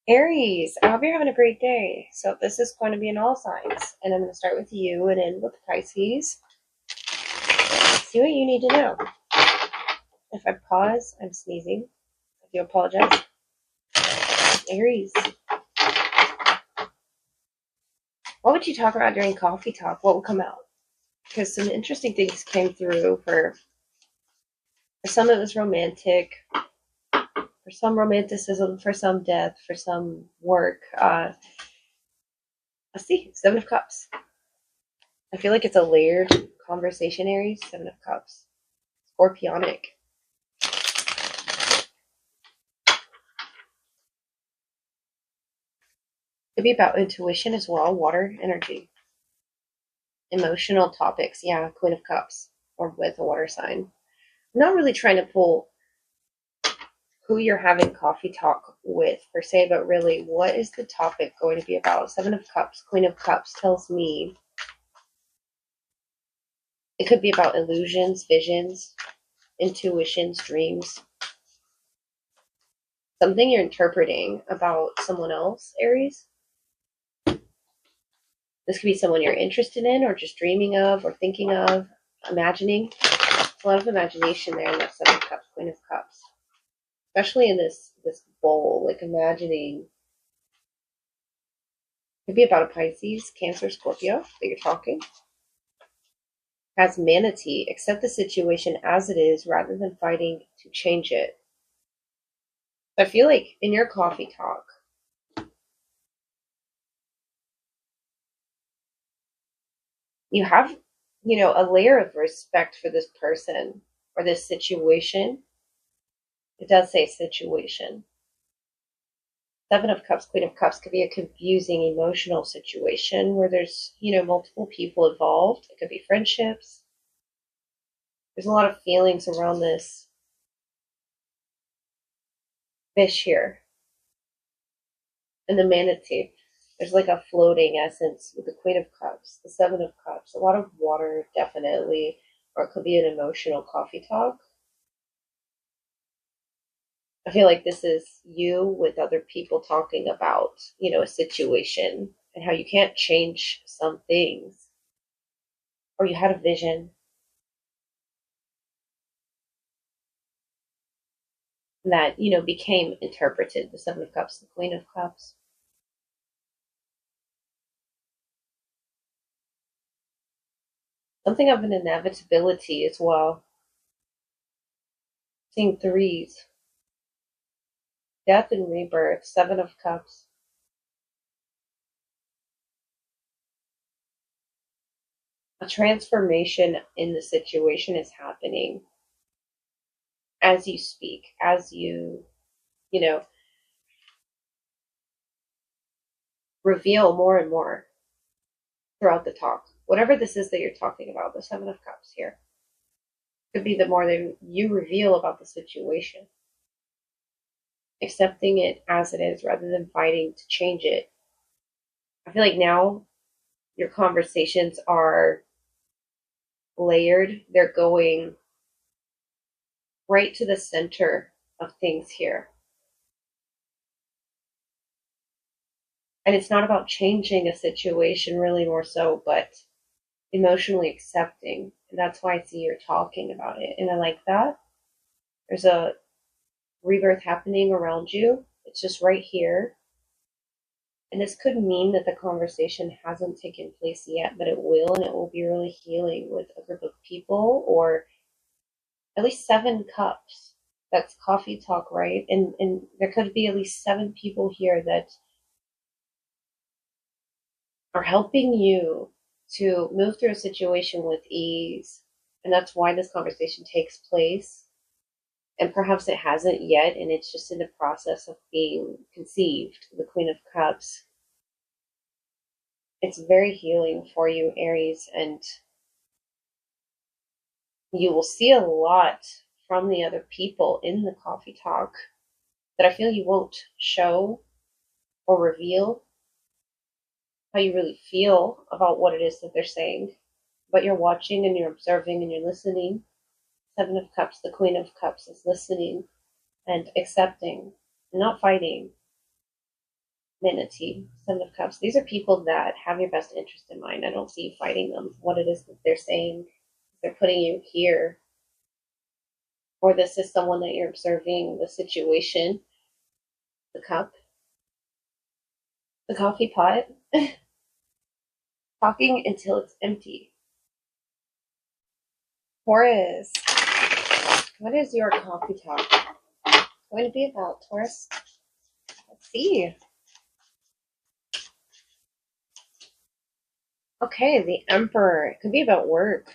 Aries, I hope you're having a great day. So this is going to be in all signs, and I'm going to start with you and end with Pisces. See what you need to know. If I pause, I'm sneezing. I do apologize. Aries, what would you talk about during coffee talk? What will come out? Because some interesting things came through. For some, it was romantic. For some, romanticism. For some, death. For some, work. Let's see. 7 of Cups. I feel like it's a layered conversation, Aries. 7 of Cups. Scorpionic. Could be about intuition as well. Water energy. Emotional topics. Yeah, Queen of Cups. Or with a water sign. I'm not really trying to pull who you're having coffee talk with per se, but really, what is the topic going to be about? 7 of Cups, Queen of Cups tells me it could be about illusions, visions, intuitions, dreams. Something you're interpreting about someone else, Aries. This could be someone you're interested in or just dreaming of or thinking of, imagining. There's a lot of imagination there in that 7 of Cups, Queen of Cups. Especially in this bowl, like imagining. Could be about a Pisces, Cancer, Scorpio that you're talking. Has manatee, accept the situation as it is rather than fighting to change it. I feel like in your coffee talk, you have, a layer of respect for this person or this situation. It does say situation. 7 of Cups, Queen of Cups could be a confusing emotional situation where there's, multiple people involved. It could be friendships. There's a lot of feelings around this fish here. And the manatee. There's like a floating essence with the Queen of Cups, the 7 of Cups. A lot of water, definitely. Or it could be an emotional coffee talk. I feel like this is you with other people talking about, a situation and how you can't change some things. Or you had a vision that, became interpreted. The 7 of Cups, the Queen of Cups. Something of an inevitability as well. Seeing threes. Death and rebirth, 7 of Cups. A transformation in the situation is happening as you speak, as you know, reveal more and more throughout the talk. Whatever this is that you're talking about, the 7 of Cups here, could be the more that you reveal about the situation, accepting it as it is rather than fighting to change it. I feel like now your conversations are layered. They're going right to the center of things here. And it's not about changing a situation, really, more so, but emotionally accepting. And that's why I see you're talking about it. And I like that. There's a rebirth happening around you. It's just right here. And this could mean that the conversation hasn't taken place yet, but it will, and it will be really healing with a group of people, or at least 7 cups. That's coffee talk, right? And there could be at least 7 people here that are helping you to move through a situation with ease. And that's why this conversation takes place. And perhaps it hasn't yet, and it's just in the process of being conceived. The Queen of Cups. It's very healing for you, Aries, and you will see a lot from the other people in the coffee talk that I feel you won't show or reveal how you really feel about what it is that they're saying. But you're watching and you're observing and you're listening. 7 of Cups, the Queen of Cups is listening and accepting and not fighting. Manatee, Seven of Cups. These are people that have your best interest in mind. I don't see you fighting them. What it is that they're saying, they're putting you here, or this is someone that you're observing the situation. The cup, the coffee pot, talking until it's empty. Taurus, what is your coffee talk going to be about, Taurus? Let's see. Okay, the Emperor. It could be about work,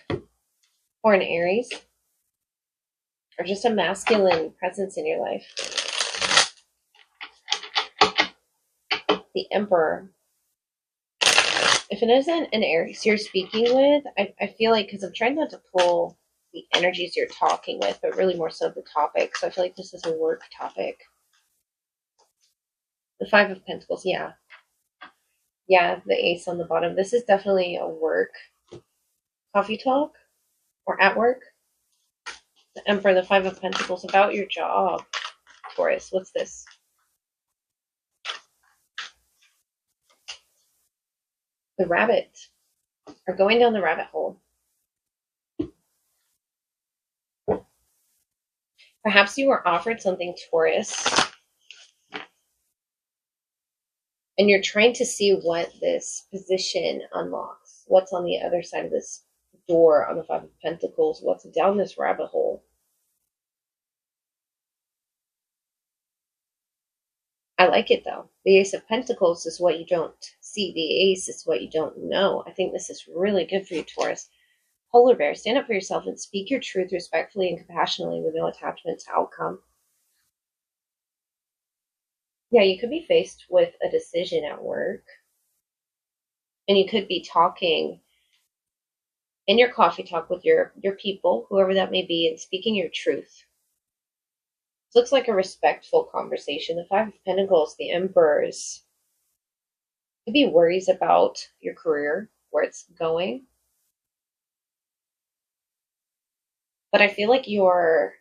or an Aries, or just a masculine presence in your life. The Emperor. If it isn't an Aries you're speaking with, I feel like, because I'm trying not to pull the energies you're talking with, but really more so the topic. So I feel like this is a work topic. The Five of Pentacles, yeah. Yeah, the Ace on the bottom. This is definitely a work coffee talk, or at work. The Emperor, the Five of Pentacles, about your job. Taurus, what's this? The Rabbit, or going down the rabbit hole. Perhaps you were offered something, Taurus, and you're trying to see what this position unlocks. What's on the other side of this door on the Five of Pentacles? What's down this rabbit hole? I like it, though. The Ace of Pentacles is what you don't see. The Ace is what you don't know. I think this is really good for you, Taurus. Polar Bear, stand up for yourself and speak your truth respectfully and compassionately with no attachment to outcome. Yeah, you could be faced with a decision at work, and you could be talking in your coffee talk with your people, whoever that may be, and speaking your truth. This looks like a respectful conversation. The Five of Pentacles, the Emperors, could be worries about your career, where it's going. But I feel like you're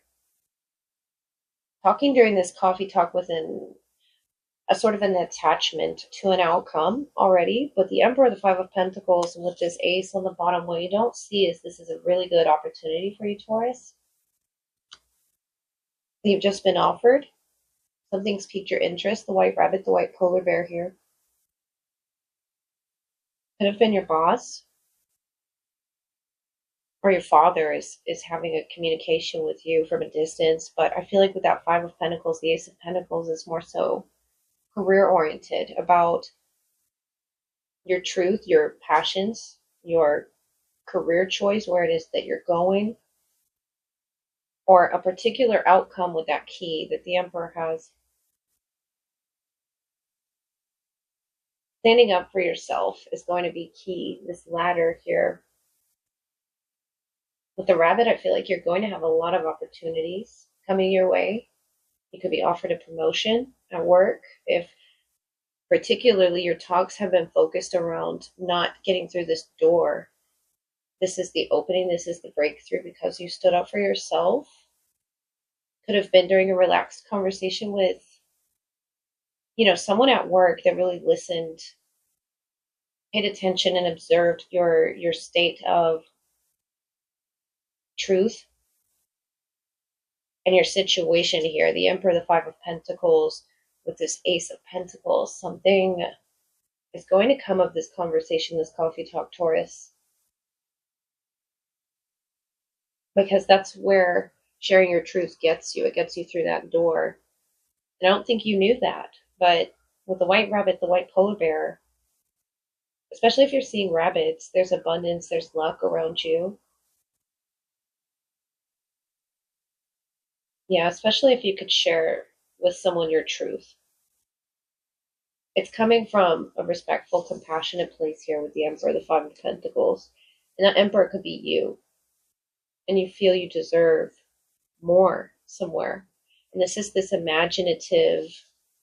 talking during this coffee talk with a sort of an attachment to an outcome already. But the Emperor, the Five of Pentacles, and with this Ace on the bottom, what you don't see is this is a really good opportunity for you, Taurus. You've just been offered. Something's piqued your interest. The White Rabbit, the White Polar Bear here. Could have been your boss, or your father is having a communication with you from a distance. But I feel like with that Five of Pentacles, the Ace of Pentacles is more so career oriented, about your truth, your passions, your career choice, where it is that you're going, or a particular outcome with that key that the Emperor has. Standing up for yourself is going to be key. This ladder here. With the Rabbit, I feel like you're going to have a lot of opportunities coming your way. You could be offered a promotion at work if particularly your talks have been focused around not getting through this door. This is the opening. This is the breakthrough because you stood up for yourself. Could have been during a relaxed conversation with, someone at work that really listened, paid attention, and observed your state of truth and your situation here. The Emperor, the Five of Pentacles, with this Ace of Pentacles. Something is going to come of this conversation, this coffee talk, Taurus. Because that's where sharing your truth gets you. It gets you through that door. And I don't think you knew that. But with the White Rabbit, the White Polar Bear, especially if you're seeing rabbits, there's abundance, there's luck around you. Yeah, especially if you could share with someone your truth. It's coming from a respectful, compassionate place here with the Emperor, the Five of Pentacles. And that Emperor could be you. And you feel you deserve more somewhere. And this is this imaginative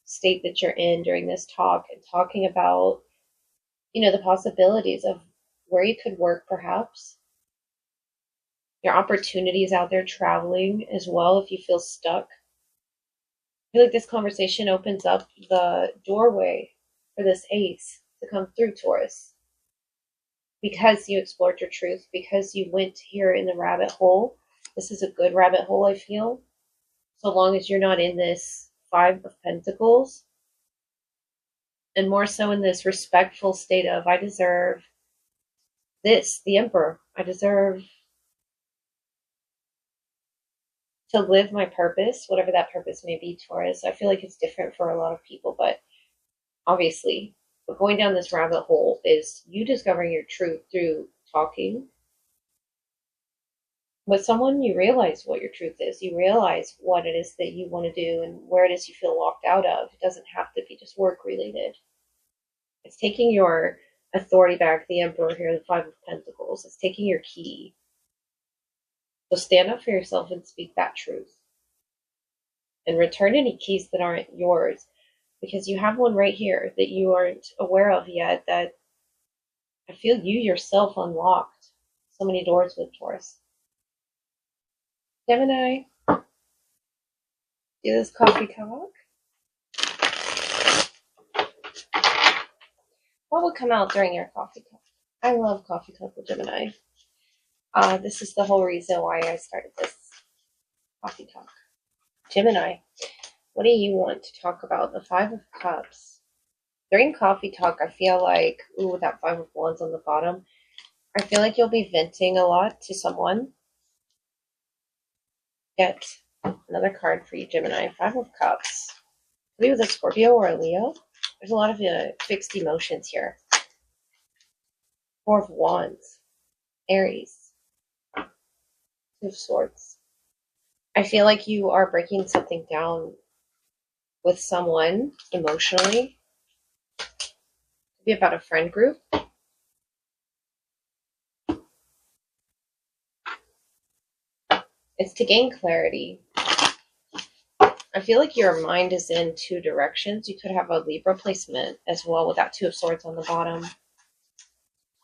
state that you're in during this talk, and talking about, the possibilities of where you could work, perhaps. Your opportunities out there, traveling as well if you feel stuck. I feel like this conversation opens up the doorway for this ace to come through, Taurus. Because you explored your truth, because you went here in the rabbit hole. This is a good rabbit hole, I feel. So long as you're not in this Five of Pentacles. And more so in this respectful state of, I deserve this, the Emperor. I deserve to live my purpose, whatever that purpose may be, Taurus. I feel like it's different for a lot of people, but obviously, but going down this rabbit hole is you discovering your truth through talking with someone. You realize what your truth is. You realize what it is that you want to do and where it is you feel locked out of. It doesn't have to be just work related. It's taking your authority back, the Emperor here, the Five of Pentacles. It's taking your key. So stand up for yourself and speak that truth. And return any keys that aren't yours. Because you have one right here that you aren't aware of yet, that I feel you yourself unlocked so many doors with, Taurus. Gemini, do this coffee talk. What would come out during your coffee talk? I love coffee talk with Gemini. This is the whole reason why I started this coffee talk. Gemini, what do you want to talk about? The Five of Cups. During coffee talk, I feel like, ooh, with that Five of Wands on the bottom, I feel like you'll be venting a lot to someone. Get another card for you, Gemini. Five of Cups. Maybe with a Scorpio or a Leo. There's a lot of fixed emotions here. Four of Wands. Aries. Two of Swords. I feel like you are breaking something down with someone emotionally. Could be about a friend group. It's to gain clarity. I feel like your mind is in two directions. You could have a Libra placement as well with that Two of Swords on the bottom.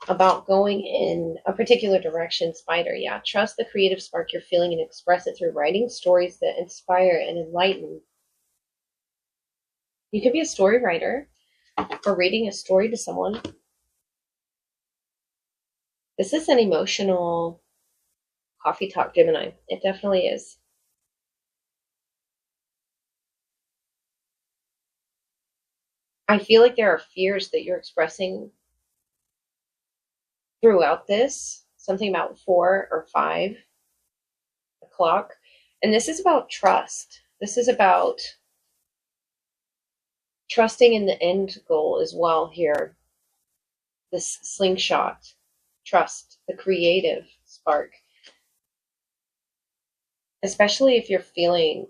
About going in a particular direction, Spider. Yeah, trust the creative spark you're feeling and express it through writing stories that inspire and enlighten. You could be a story writer or reading a story to someone. This is an emotional coffee talk, Gemini. It definitely is. I feel like there are fears that you're expressing throughout this. Something about 4 or 5 o'clock. And this is about trust. This is about trusting in the end goal as well here. This slingshot. Trust. The creative spark. Especially if you're feeling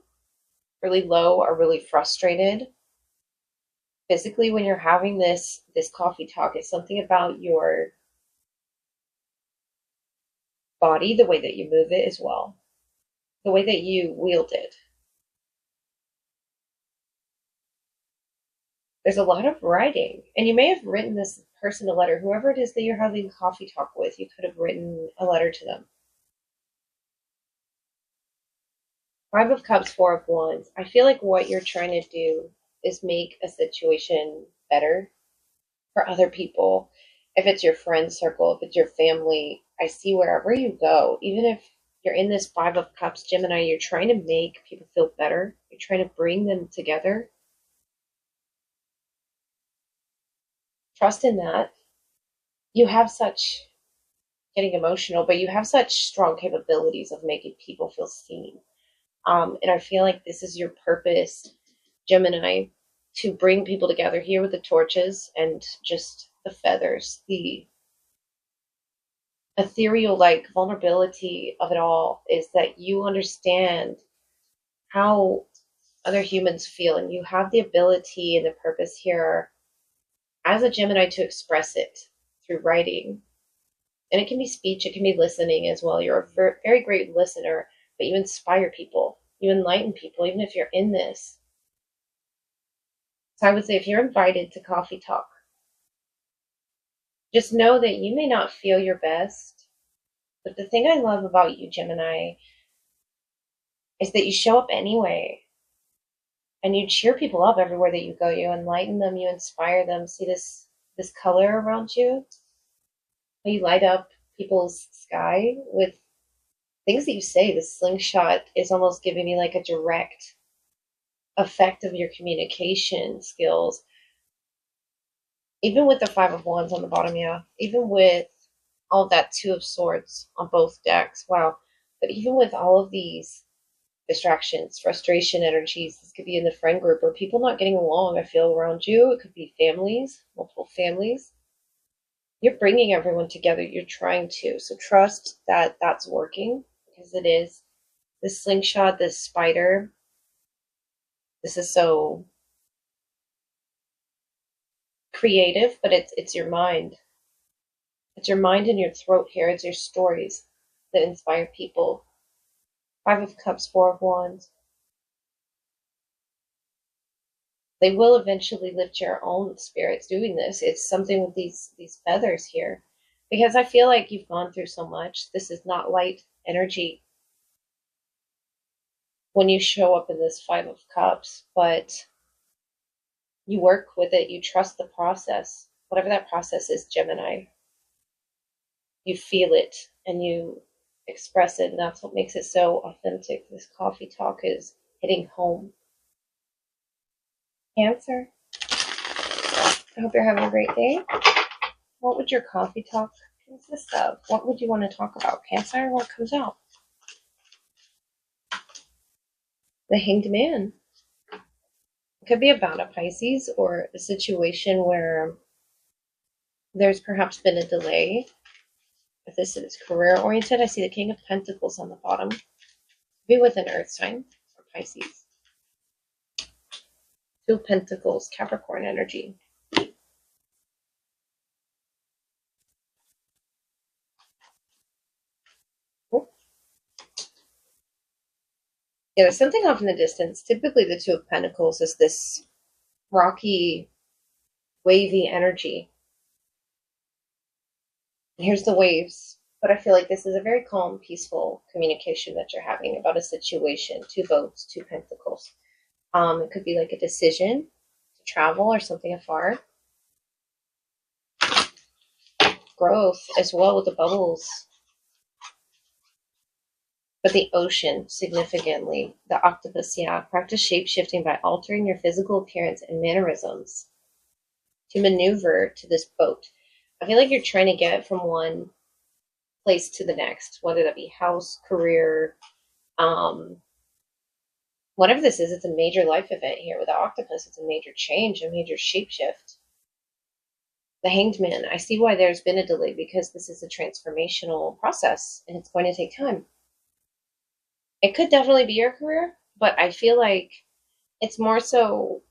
really low or really frustrated. Physically, when you're having this coffee talk, it's something about your body, the way that you move it as well. The way that you wield it. There's a lot of writing. And you may have written this person a letter. Whoever it is that you're having coffee talk with, you could have written a letter to them. Five of Cups, Four of Wands. I feel like what you're trying to do is make a situation better for other people. If it's your friend circle, if it's your family, I see wherever you go, even if you're in this Five of Cups, Gemini, you're trying to make people feel better. You're trying to bring them together. Trust in that. You have such, getting emotional, but you have such strong capabilities of making people feel seen. And I feel like this is your purpose, Gemini, to bring people together here with the torches and just the feathers, the ethereal like vulnerability of it all is that you understand how other humans feel, and you have the ability and the purpose here as a Gemini to express it through writing. And it can be speech, it can be listening as well. You're a very great listener, but you inspire people, you enlighten people, even if you're in this. So I would say if you're invited to coffee talk, just know that you may not feel your best, but the thing I love about you, Gemini, is that you show up anyway. and you cheer people up everywhere that you go. You enlighten them, you inspire them. See this color around you? You light up people's sky with things that you say. The slingshot is almost giving me like a direct effect of your communication skills. Even with the Five of Wands on the bottom, yeah. Even with all that Two of Swords on both decks, wow. But even with all of these distractions, frustration energies, this could be in the friend group or people not getting along, I feel, around you. It could be families, multiple families. You're bringing everyone together. You're trying to. So trust that that's working, because it is. This slingshot, this spider, this is so creative, but it's your mind. It's your mind and your throat here. It's your stories that inspire people. Five of Cups, Four of Wands. They will eventually lift your own spirits doing this. It's something with these feathers here. Because I feel like you've gone through so much. This is not light energy when you show up in this Five of Cups, but you work with it. You trust the process. Whatever that process is, Gemini. You feel it and you express it, and that's what makes it so authentic. This coffee talk is hitting home. Cancer, I hope you're having a great day. What would your coffee talk consist of? What would you want to talk about? Cancer, what comes out? The Hanged Man. It could be about a Pisces or a situation where there's perhaps been a delay. If this is career oriented, I see the King of Pentacles on the bottom. Be with an earth sign or Pisces. Two of Pentacles, Capricorn energy. Yeah, there's something off in the distance. Typically, the Two of Pentacles is this rocky, wavy energy. And here's the waves. But I feel like this is a very calm, peaceful communication that you're having about a situation. Two boats, two pentacles. It could be like a decision to travel or something afar. Growth as well with the bubbles. But the ocean, significantly. The octopus, yeah. Practice shape-shifting by altering your physical appearance and mannerisms to maneuver to this boat. I feel like you're trying to get from one place to the next, whether that be house, career, whatever this is. It's a major life event here with the octopus. It's a major change, a major shapeshift. The Hanged Man, I see why there's been a delay, because this is a transformational process and it's going to take time. It could definitely be your career, but I feel like it's more so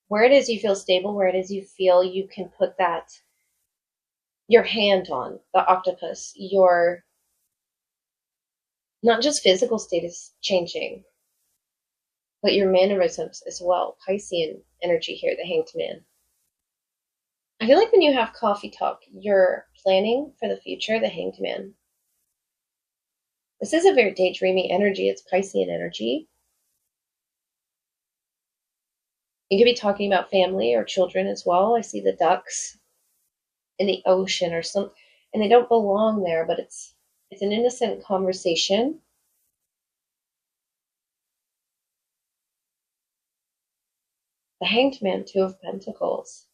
where it is you feel stable, where it is you feel you can put that your hand on the octopus. Your not just physical state is changing, but your mannerisms as well. Piscean energy here, the Hanged Man. I feel like when you have coffee talk, you're planning for the future, the Hanged Man. This is a very daydreamy energy. It's Piscean energy. You could be talking about family or children as well. I see the ducks in the ocean or some, and they don't belong there, but it's an innocent conversation. The Hanged Man, Two of Pentacles.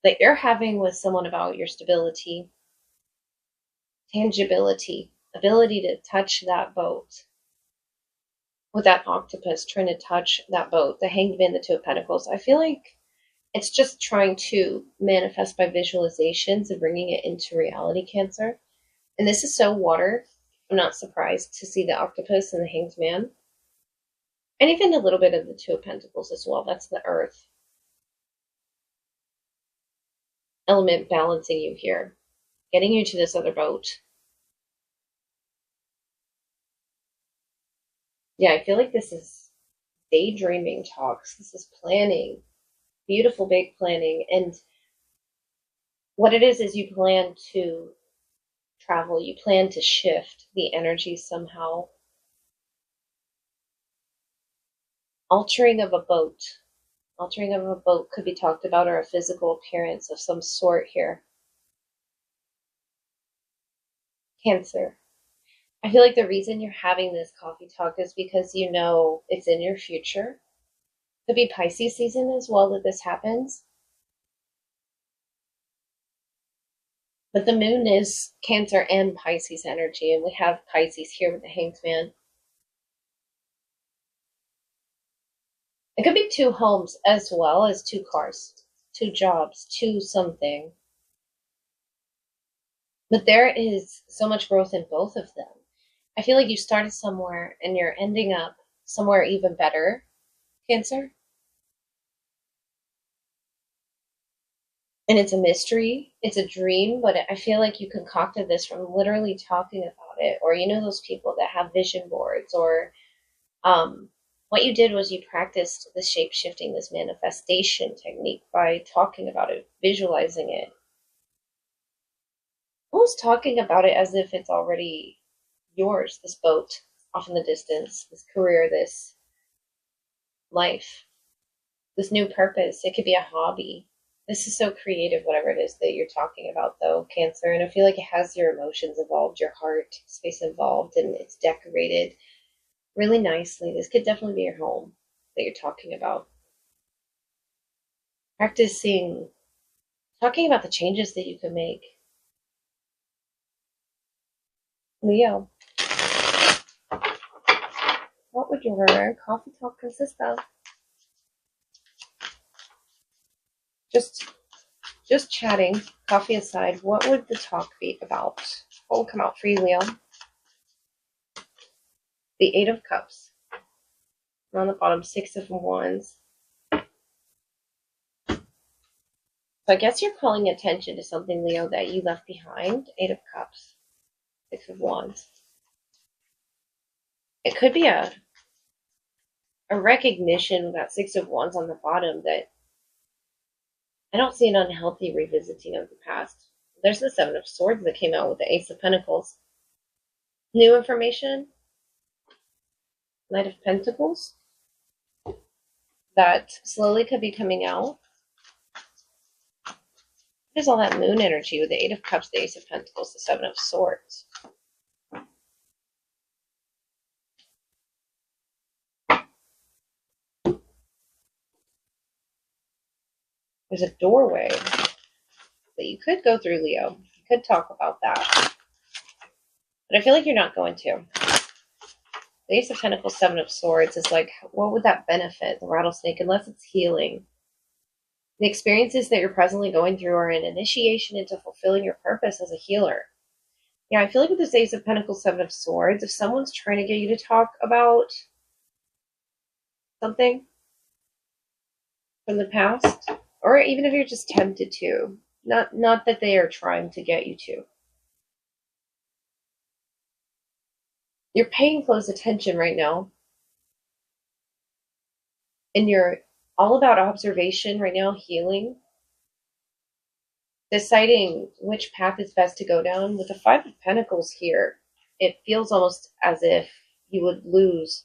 That you're having with someone about your stability, tangibility, ability to touch that boat. With that octopus trying to touch that boat, the Hanged Man, the Two of Pentacles. I feel like it's just trying to manifest by visualizations and bringing it into reality, Cancer. And this is so water. I'm not surprised to see the octopus and the Hanged Man. And even a little bit of the Two of Pentacles as well. That's the earth element balancing you here, getting you to this other boat. Yeah, I feel like this is daydreaming talks. This is planning, beautiful big planning. And what it is you plan to travel, you plan to shift the energy somehow. Altering of a boat. Altering of a boat could be talked about, or a physical appearance of some sort here. Cancer. I feel like the reason you're having this coffee talk is because you know it's in your future. Could be Pisces season as well that this happens. But the moon is Cancer and Pisces energy, and we have Pisces here with the Hanged Man. It could be 2 homes as well as 2 cars, 2 jobs, 2 something. But there is so much growth in both of them. I feel like you started somewhere and you're ending up somewhere even better, Cancer. And it's a mystery, it's a dream, but I feel like you concocted this from literally talking about it, or you know those people that have vision boards, or what you did was you practiced this shape shifting, this manifestation technique by talking about it, visualizing it, almost talking about it as if it's already yours, this boat off in the distance, this career, this life, this new purpose. It could be a hobby. This is so creative, whatever it is that you're talking about, though, Cancer. And I feel like it has your emotions involved, your heart space involved, and it's decorated really nicely. This could definitely be your home that you're talking about. Practicing talking about the changes that you can make. Leo, what would your coffee talk consist of? Just chatting, coffee aside, what would the talk be about? What will come out for you, Leo? The 8 of Cups. And on the bottom, 6 of Wands. So I guess you're calling attention to something, Leo, that you left behind. 8 of Cups, 6 of Wands. It could be a recognition with that 6 of Wands on the bottom that I don't see an unhealthy revisiting of the past. There's the 7 of Swords that came out with the Ace of Pentacles. New information. Knight of Pentacles. That slowly could be coming out. There's all that moon energy with the 8 of Cups, the Ace of Pentacles, the 7 of Swords. There's a doorway that you could go through, Leo. You could talk about that. But I feel like you're not going to. The Ace of Pentacles, 7 of Swords is like, what would that benefit the rattlesnake unless it's healing? The experiences that you're presently going through are an initiation into fulfilling your purpose as a healer. Yeah, I feel like with this Ace of Pentacles, 7 of Swords, if someone's trying to get you to talk about something from the past, or even if you're just tempted to, not that they are trying to get you to, you're paying close attention right now, and you're all about observation right now, healing, deciding which path is best to go down. With the 5 of Pentacles here, it feels almost as if you would lose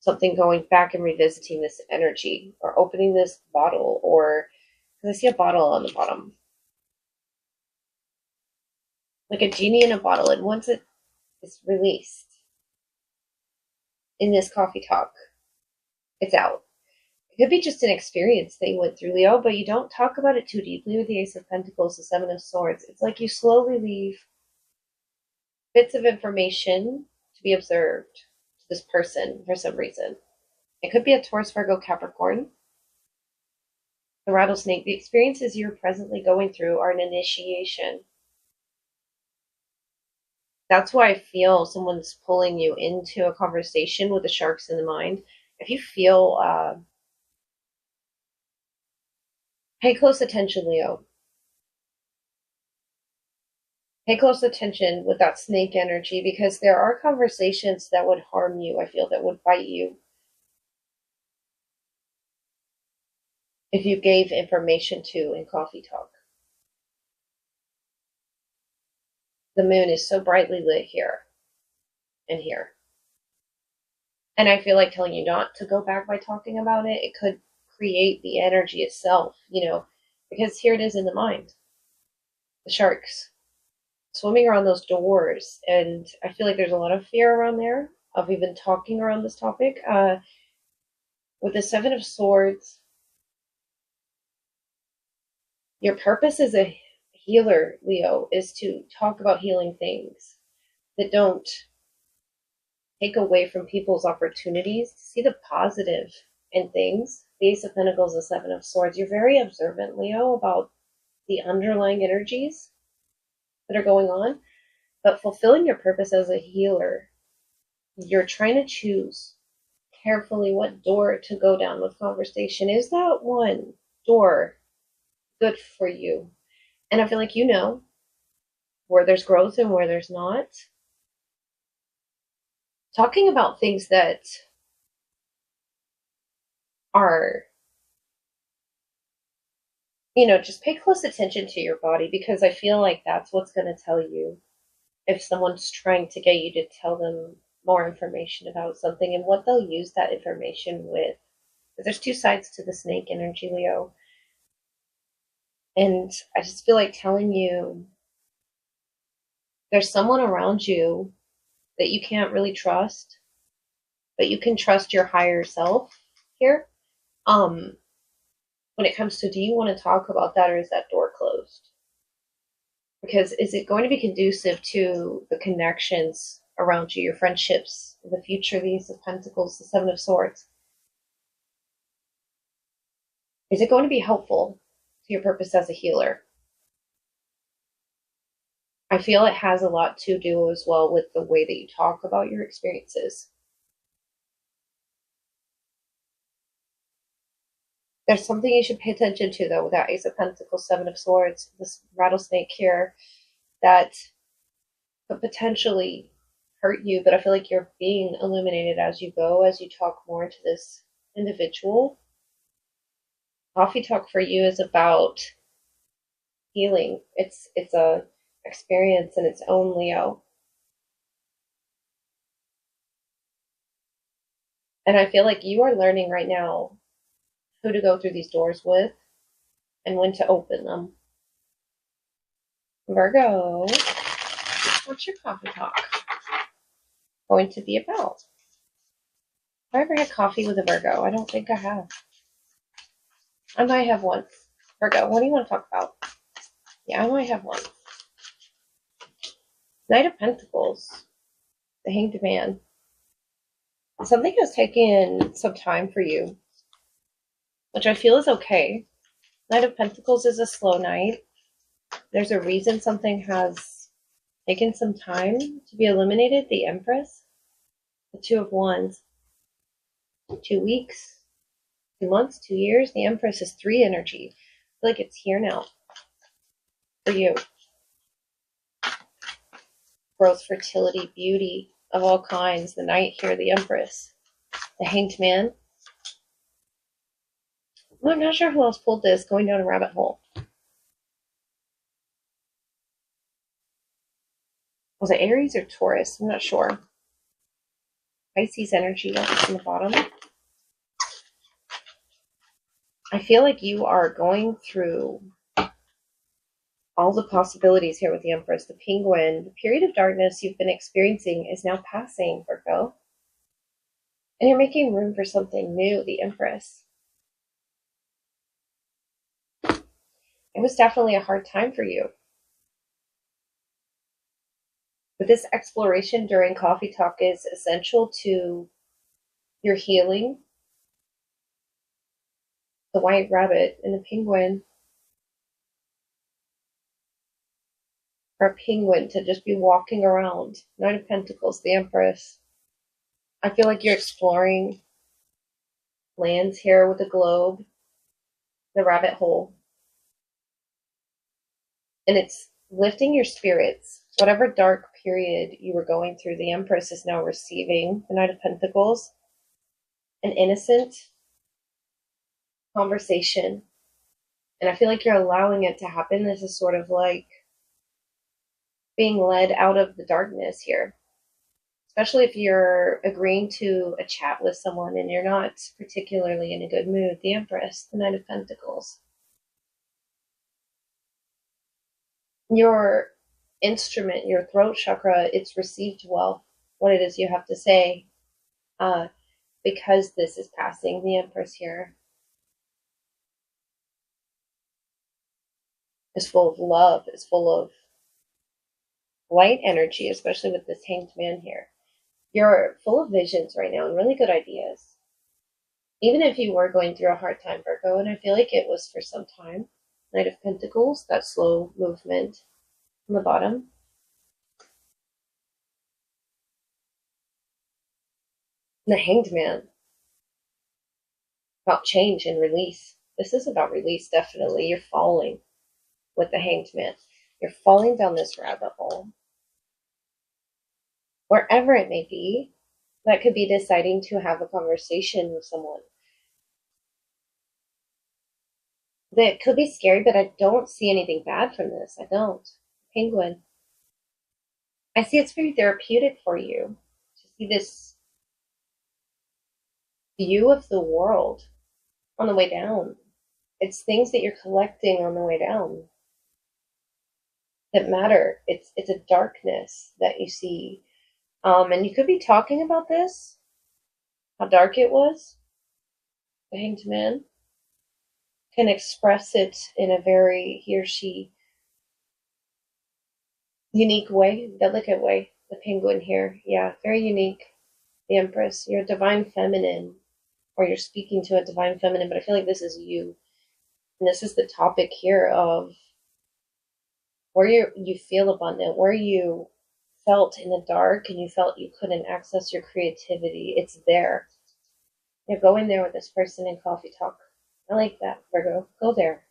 something going back and revisiting this energy, or opening this bottle, or because I see a bottle on the bottom, like a genie in a bottle, and once it is released in this coffee talk, it's out. It could be just an experience that you went through, Leo, but you don't talk about it too deeply with the Ace of Pentacles, the 7 of Swords. It's like you slowly leave bits of information to be observed to this person for some reason. It could be a Taurus, Virgo, Capricorn. The rattlesnake, the experiences you're presently going through are an initiation. That's why I feel someone's pulling you into a conversation with the sharks in the mind. If you feel, pay close attention, Leo. Pay close attention with that snake energy, because there are conversations that would harm you, I feel, that would bite you if you gave information to in coffee talk. The moon is so brightly lit here and here. And I feel like telling you not to go back by talking about it, it could create the energy itself, because here it is in the mind. The sharks swimming around those doors. And I feel like there's a lot of fear around there of even talking around this topic. With the Seven of Swords, your purpose as a healer, Leo, is to talk about healing things that don't take away from people's opportunities, to see the positive in things. The Ace of Pentacles, the Seven of Swords. You're very observant, Leo, about the underlying energies that are going on. But fulfilling your purpose as a healer, you're trying to choose carefully what door to go down with conversation. Is that one door good for you? And I feel like you know where there's growth and where there's not. Talking about things that are, just pay close attention to your body, because I feel like that's what's going to tell you if someone's trying to get you to tell them more information about something and what they'll use that information with. But there's two sides to the snake energy, Leo. And I just feel like telling you there's someone around you that you can't really trust, but you can trust your higher self here. When it comes to, do you want to talk about that, or is that door closed? Because is it going to be conducive to the connections around you, your friendships, the future, the Ace of Pentacles, the Seven of Swords? Is it going to be helpful to your purpose as a healer? I feel it has a lot to do as well with the way that you talk about your experiences. There's something you should pay attention to, though, with that Ace of Pentacles, Seven of Swords, this rattlesnake here, that could potentially hurt you, but I feel like you're being illuminated as you go, as you talk more to this individual. Coffee talk for you is about healing. It's a experience in its own, Leo. And I feel like you are learning right now who to go through these doors with and when to open them. Virgo, what's your coffee talk going to be about? Have I ever had coffee with a Virgo? I don't think I have. I might have once. Virgo, what do you want to talk about? Yeah, I might have once. Knight of Pentacles, the Hanged Man. Something has taken some time for you, which I feel is okay. Knight of Pentacles is a slow knight. There's a reason something has taken some time to be eliminated. The Empress, the Two of Wands, 2 weeks, 2 months, 2 years. The Empress is 3 energy. I feel like it's here now for you. Growth, fertility, beauty of all kinds. The Knight here, the Empress, the Hanged Man. I'm not sure who else pulled this, going down a rabbit hole. Was it Aries or Taurus? I'm not sure. Pisces energy up in the bottom. I feel like you are going through all the possibilities here with the Empress, the Penguin. The period of darkness you've been experiencing is now passing, Virgo. And you're making room for something new, the Empress. It was definitely a hard time for you. But this exploration during coffee talk is essential to your healing. The White Rabbit and the Penguin. Or a penguin to just be walking around. Knight of Pentacles, the Empress. I feel like you're exploring lands here with the globe, the rabbit hole. And it's lifting your spirits. Whatever dark period you were going through, the Empress is now receiving the Knight of Pentacles. An innocent conversation. And I feel like you're allowing it to happen. This is sort of like being led out of the darkness here. especially if you're agreeing to a chat with someone and you're not particularly in a good mood. The Empress, the Knight of Pentacles. Your instrument, your throat chakra, it's received well what it is you have to say, because this is passing the Empress here. Is full of love, is full of light energy, especially with this Hanged Man here. You're full of visions right now and really good ideas. Even if you were going through a hard time, Virgo, and I feel like it was for some time. Knight of Pentacles, that slow movement on the bottom. The Hanged Man. About change and release. This is about release, definitely. You're falling with the Hanged Man. You're falling down this rabbit hole. Wherever it may be, that could be deciding to have a conversation with someone. That could be scary, but I don't see anything bad from this. I don't. Penguin. I see it's very therapeutic for you to see this view of the world on the way down. It's things that you're collecting on the way down that matter. It's a darkness that you see. And you could be talking about this, how dark it was. The Hanged Man can express it in a very, he or she, unique way, delicate way. The Penguin here, yeah, very unique. The Empress, you're a divine feminine, or you're speaking to a divine feminine, but I feel like this is you. And this is the topic here of where you feel abundant, where you felt in the dark and you felt you couldn't access your creativity. It's there. You go in there with this person in coffee talk. I like that, Virgo. Go there.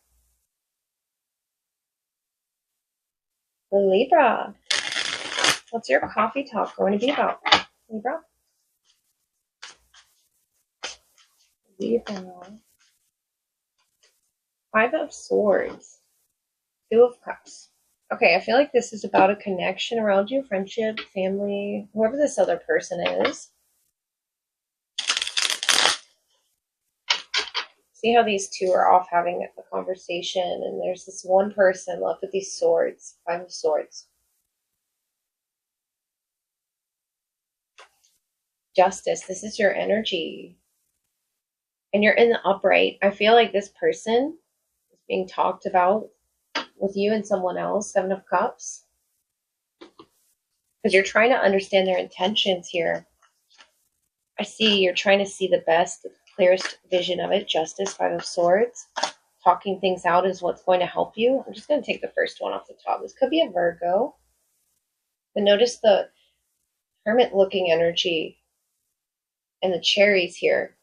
The Libra. What's your coffee talk going to be about, Libra? Libra. Five of Swords. Two of Cups. Okay, I feel like this is about a connection around you, friendship, family, whoever this other person is. See how these two are off having a conversation, and there's this one person left with these swords, Five of Swords. Justice, this is your energy. And you're in the upright. I feel like this person is being talked about with you and someone else, Seven of Cups. Because you're trying to understand their intentions here. I see you're trying to see the best, the clearest vision of it. Justice, Five of Swords. Talking things out is what's going to help you. I'm just going to take the first one off the top. This could be a Virgo. But notice the hermit-looking energy and the cherries here.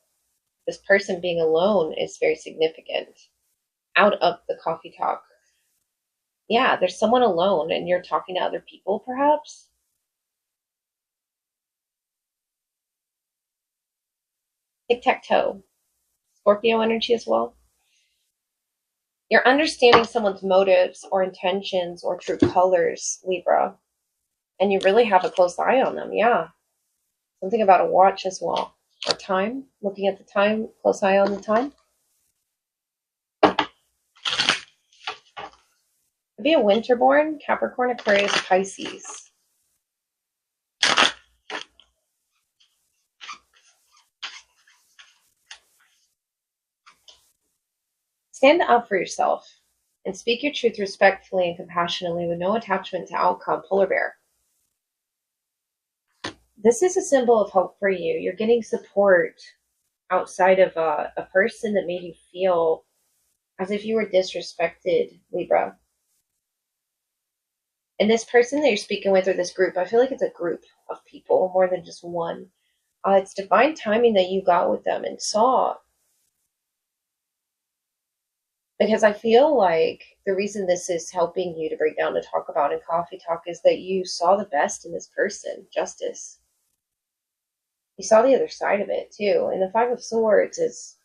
This person being alone is very significant. Out of the coffee talk. Yeah, there's someone alone and you're talking to other people, perhaps. Tic-tac-toe. Scorpio energy as well. You're understanding someone's motives or intentions or true colors, Libra. And you really have a close eye on them, yeah. Something about a watch as well. Or time, looking at the time, close eye on the time. Could be a winterborn, Capricorn, Aquarius, Pisces. Stand up for yourself and speak your truth respectfully and compassionately with no attachment to outcome, polar bear. This is a symbol of hope for you. You're getting support outside of a person that made you feel as if you were disrespected, Libra. And this person that you're speaking with, or this group, I feel like it's a group of people more than just one. It's divine timing that you got with them and saw. Because I feel like the reason this is helping you to break down to talk about in coffee talk is that you saw the best in this person, justice. You saw the other side of it too. And the Five of Swords is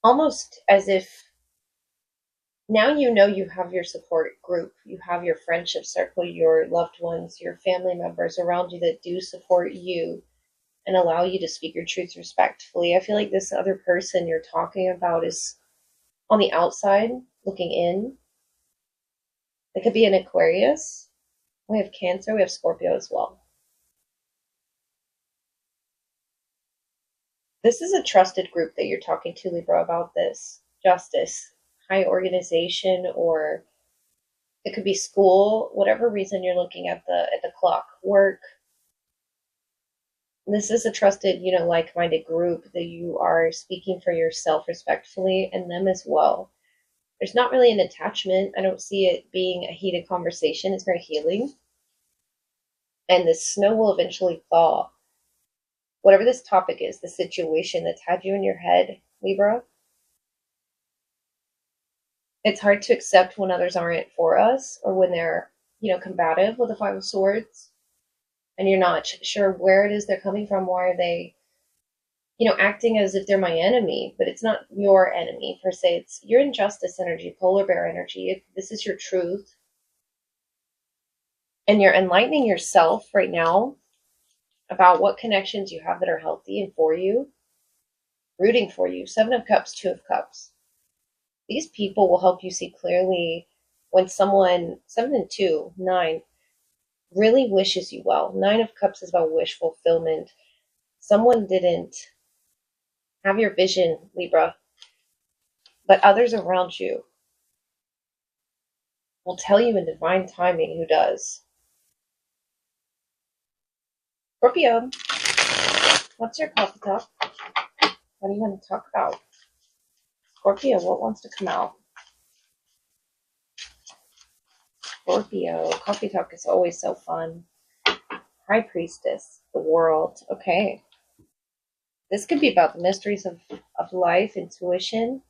almost as if Now you know you have your support group, you have your friendship circle, your loved ones, your family members around you that do support you and allow you to speak your truth respectfully. I feel like this other person you're talking about is on the outside looking in. It could be an Aquarius. We have Cancer, we have Scorpio as well. This is a trusted group that you're talking to, Libra, about this. Justice, high organization, or it could be school, whatever reason you're looking at the clock, work. This is a trusted, like-minded group that you are speaking for yourself respectfully and them as well. There's not really an attachment. I don't see it being a heated conversation. It's very healing. And the snow will eventually thaw. Whatever this topic is, the situation that's had you in your head, Libra, it's hard to accept when others aren't for us or when they're, combative with the Five of Swords and you're not sure where it is they're coming from. Why are they, acting as if they're my enemy? But it's not your enemy per se. It's your injustice energy, polar bear energy. This is your truth. And you're enlightening yourself right now about what connections you have that are healthy and for you, rooting for you. 7 of Cups, 2 of Cups. These people will help you see clearly when someone, 7 and 2, 9, really wishes you well. 9 of Cups is about wish fulfillment. Someone didn't have your vision, Libra, but others around you will tell you in divine timing who does. Scorpio, what's your coffee talk? What do you want to talk about? Scorpio, what wants to come out? Scorpio, coffee talk is always so fun. High Priestess, the world. Okay. This could be about the mysteries of life, intuition.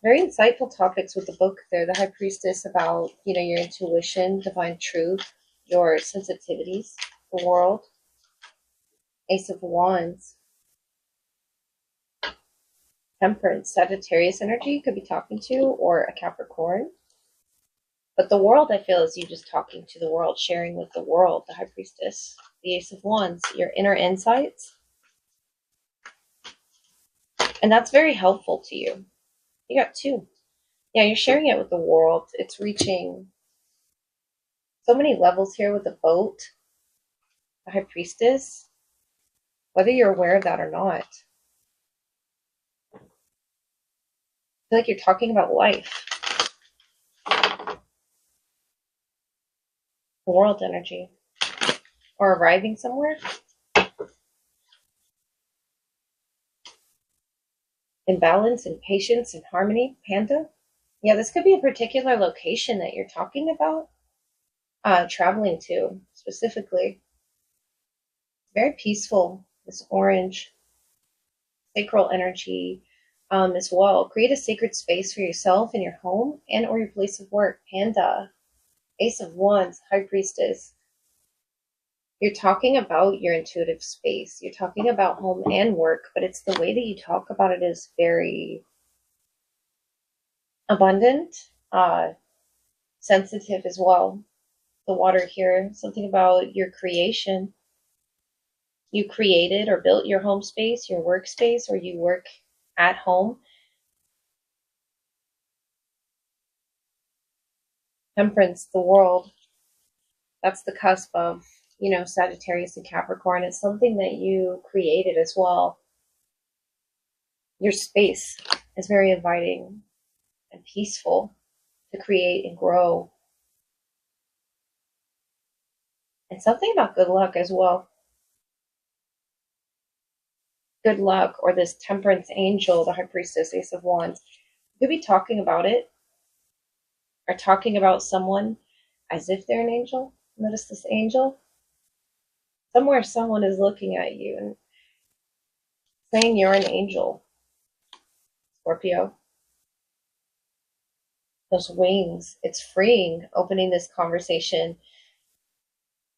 Very insightful topics with the book there. The High Priestess about, your intuition, divine truth, your sensitivities, the world. Ace of Wands. Temperance, Sagittarius energy could be talking to, or a Capricorn. But the world, I feel, is you just talking to the world, sharing with the world, the High Priestess. The Ace of Wands, your inner insights. And that's very helpful to you. You got 2. Yeah, you're sharing it with the world. It's reaching so many levels here with the boat, the High Priestess, whether you're aware of that or not. I feel like you're talking about life. The world energy. Or arriving somewhere. In balance and patience and harmony. Panda. Yeah, this could be a particular location that you're talking about. Traveling to, specifically. Very peaceful. This orange. Sacral energy. As well. Create a sacred space for yourself in your home and or your place of work. Panda. Ace of Wands, High Priestess. You're talking about your intuitive space. You're talking about home and work, but it's the way that you talk about it is very abundant, sensitive as well. The water here, something about your creation. You created or built your home space, your workspace, or you work at home. Temperance, the world. That's the cusp of, Sagittarius and Capricorn. It's something that you created as well. Your space is very inviting and peaceful to create and grow. And something about good luck as well. Good luck, or this temperance angel, the High Priestess, Ace of Wands. You could be talking about it, or talking about someone as if they're an angel. Notice this angel. Somewhere someone is looking at you and saying you're an angel. Scorpio. Those wings, it's freeing, opening this conversation,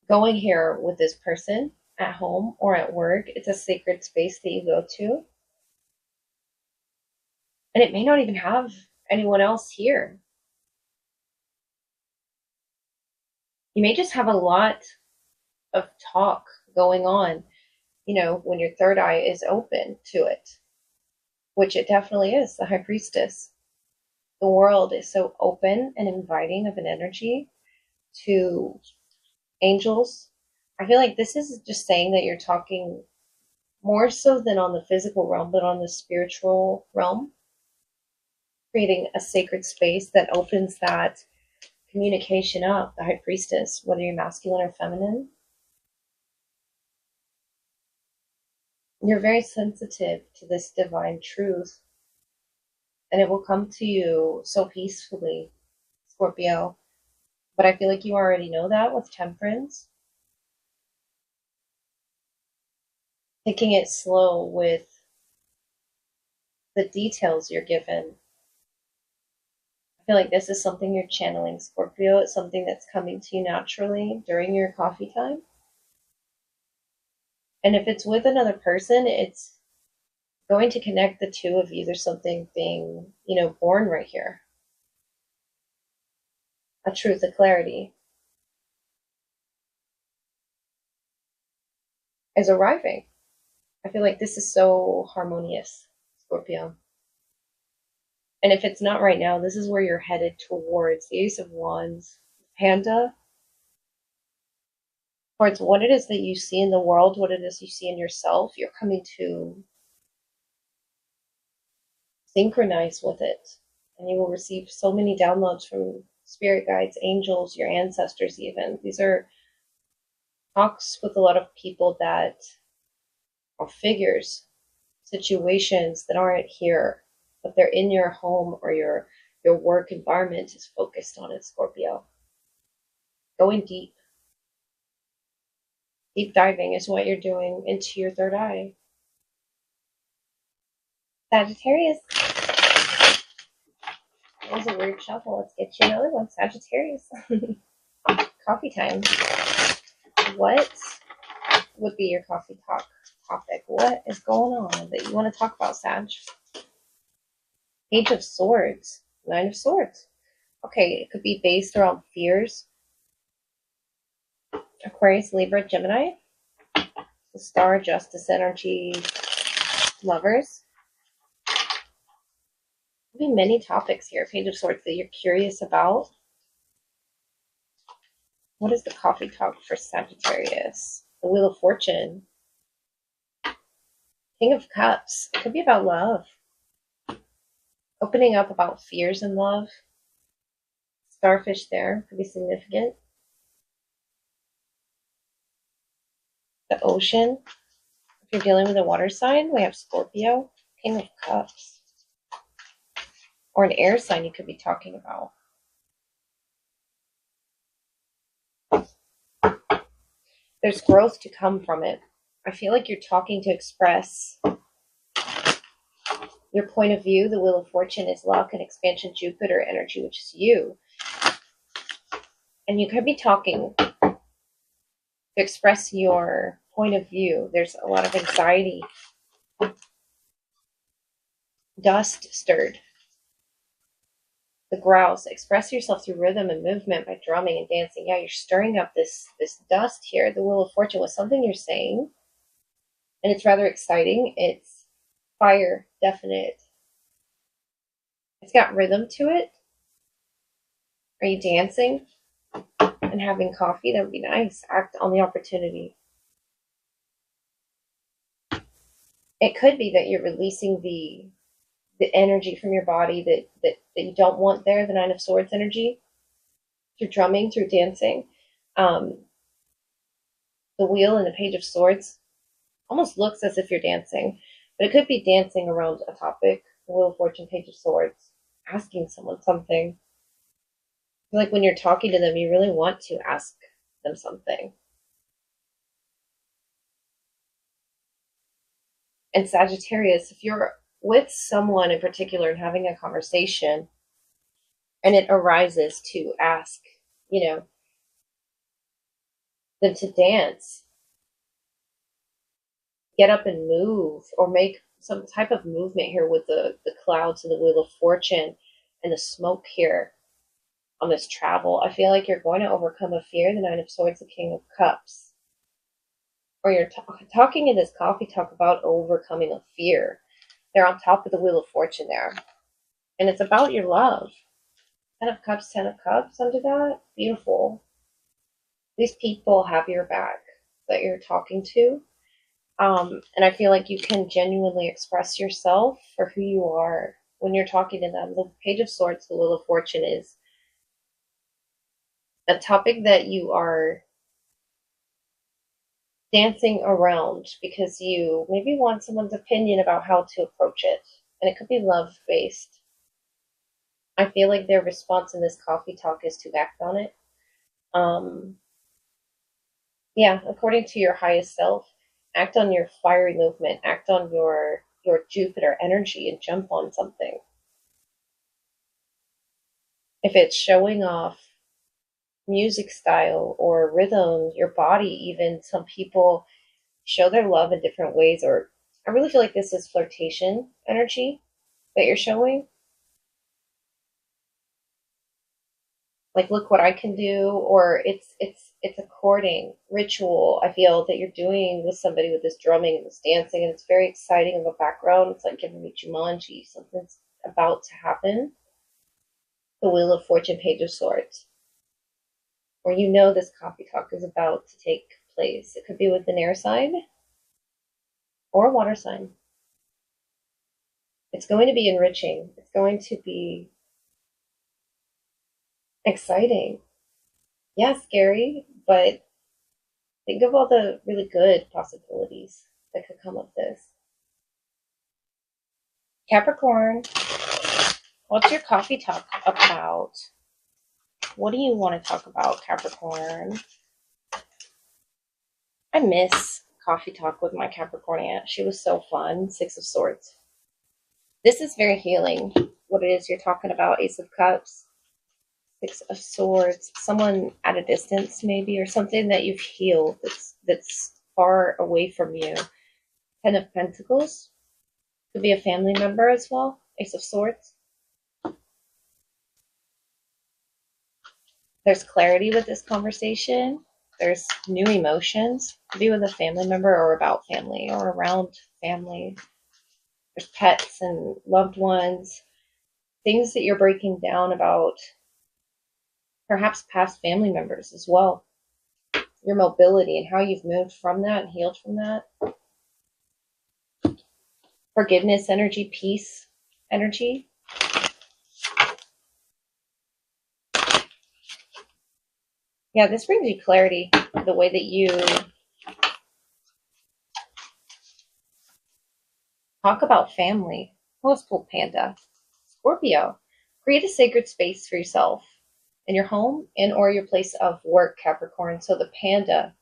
going here with this person at home or at work. It's a sacred space that you go to. And it may not even have anyone else here. You may just have a lot of talk going on, when your third eye is open to it, which it definitely is, the High Priestess. The world is so open and inviting of an energy to angels. I feel like this is just saying that you're talking more so than on the physical realm, but on the spiritual realm, creating a sacred space that opens that communication up, the High Priestess, whether you're masculine or feminine. You're very sensitive to this divine truth, and it will come to you so peacefully, Scorpio. But I feel like you already know that with Temperance. Taking it slow with the details you're given. I feel like this is something you're channeling, Scorpio. It's something that's coming to you naturally during your coffee time. And if it's with another person, it's going to connect the two of you. There's something being, born right here. A truth, a clarity is arriving. I feel like this is so harmonious, Scorpio. And if it's not right now, this is where you're headed towards. The Ace of Wands, Panda, towards what it is that you see in the world, what it is you see in yourself. You're coming to synchronize with it. And you will receive so many downloads from spirit guides, angels, your ancestors even. These are talks with a lot of people that are figures, situations that aren't here, but they're in your home, or your work environment is focused on it, Scorpio. Going deep. Deep diving is what you're doing into your third eye. Sagittarius. That was a weird shuffle. Let's get you another one. Sagittarius. Coffee time. What would be your coffee talk topic? What is going on that you want to talk about, Sag? Page of Swords. Nine of Swords. Okay, it could be based around fears. Aquarius, Libra, Gemini. The Star, Justice energy, Lovers. There'll be many topics here. Page of Swords that you're curious about. What is the coffee talk for Sagittarius? The Wheel of Fortune. King of Cups. It could be about love. Opening up about fears in love. Starfish there could be significant. The ocean. If you're dealing with a water sign, we have Scorpio. King of Cups. Or an air sign you could be talking about. There's growth to come from it. I feel like you're talking to express your point of view. The Wheel of Fortune is luck and expansion, Jupiter energy, which is you. And you could be talking to express your point of view. There's a lot of anxiety. Dust stirred. The grouse. Express yourself through rhythm and movement by drumming and dancing. Yeah, you're stirring up this dust here. The Wheel of Fortune was something you're saying. And it's rather exciting. It's fire, definite. It's got rhythm to it. Are you dancing and having coffee? That would be nice. Act on the opportunity. It could be that you're releasing the energy from your body that you don't want there, the Nine of Swords energy, through drumming, through dancing. The Wheel and the Page of Swords almost looks as if you're dancing, but it could be dancing around a topic. The Wheel of Fortune, Page of Swords, asking someone something. I feel like when you're talking to them, you really want to ask them something. And Sagittarius, if you're with someone in particular and having a conversation, and it arises to ask, them to dance, get up and move, or make some type of movement here with the clouds and the Wheel of Fortune and the smoke here on this travel. I feel like you're going to overcome a fear, the Nine of Swords, the King of Cups. Or you're talking in this coffee talk about overcoming a fear. They're on top of the Wheel of Fortune there. And it's about your love. Ten of Cups, Ten of Cups under that. Beautiful. These people have your back that you're talking to. And I feel like you can genuinely express yourself for who you are when you're talking to them. The Page of Swords, the Wheel of Fortune, is a topic that you are dancing around because you maybe want someone's opinion about how to approach it. And it could be love-based. I feel like their response in this coffee talk is to act on it. Yeah, according to your highest self, act on your fiery movement, act on your Jupiter energy and jump on something. If it's showing off music style or rhythm, your body even, some people show their love in different ways, or I really feel like this is flirtation energy that you're showing. Like, look what I can do, or it's a courting ritual, I feel, that you're doing with somebody with this drumming and this dancing, and it's very exciting in the background. It's like giving me Jumanji, something's about to happen. The Wheel of Fortune, Page of Swords. Or you know this coffee talk is about to take place. It could be with an air sign or a water sign. It's going to be enriching. It's going to be exciting. Yeah, scary, but think of all the really good possibilities that could come of this. Capricorn, what's your coffee talk about? What do you want to talk about, Capricorn? I miss coffee talk with my Capricorn aunt. She was so fun. Six of Swords. This is very healing. What it is you're talking about, Ace of Cups. Six of Swords, someone at a distance maybe, or something that you've healed that's far away from you. Ten of Pentacles, could be a family member as well. Ace of Swords. There's clarity with this conversation. There's new emotions. Could be with a family member or about family or around family. There's pets and loved ones. Things that you're breaking down about perhaps past family members as well. Your mobility and how you've moved from that and healed from that. Forgiveness energy, peace energy. Yeah, this brings you clarity. The way that you talk about family. Who else pulled Panda? Scorpio. Create a sacred space for yourself in your home and or your place of work, Capricorn. So the panda,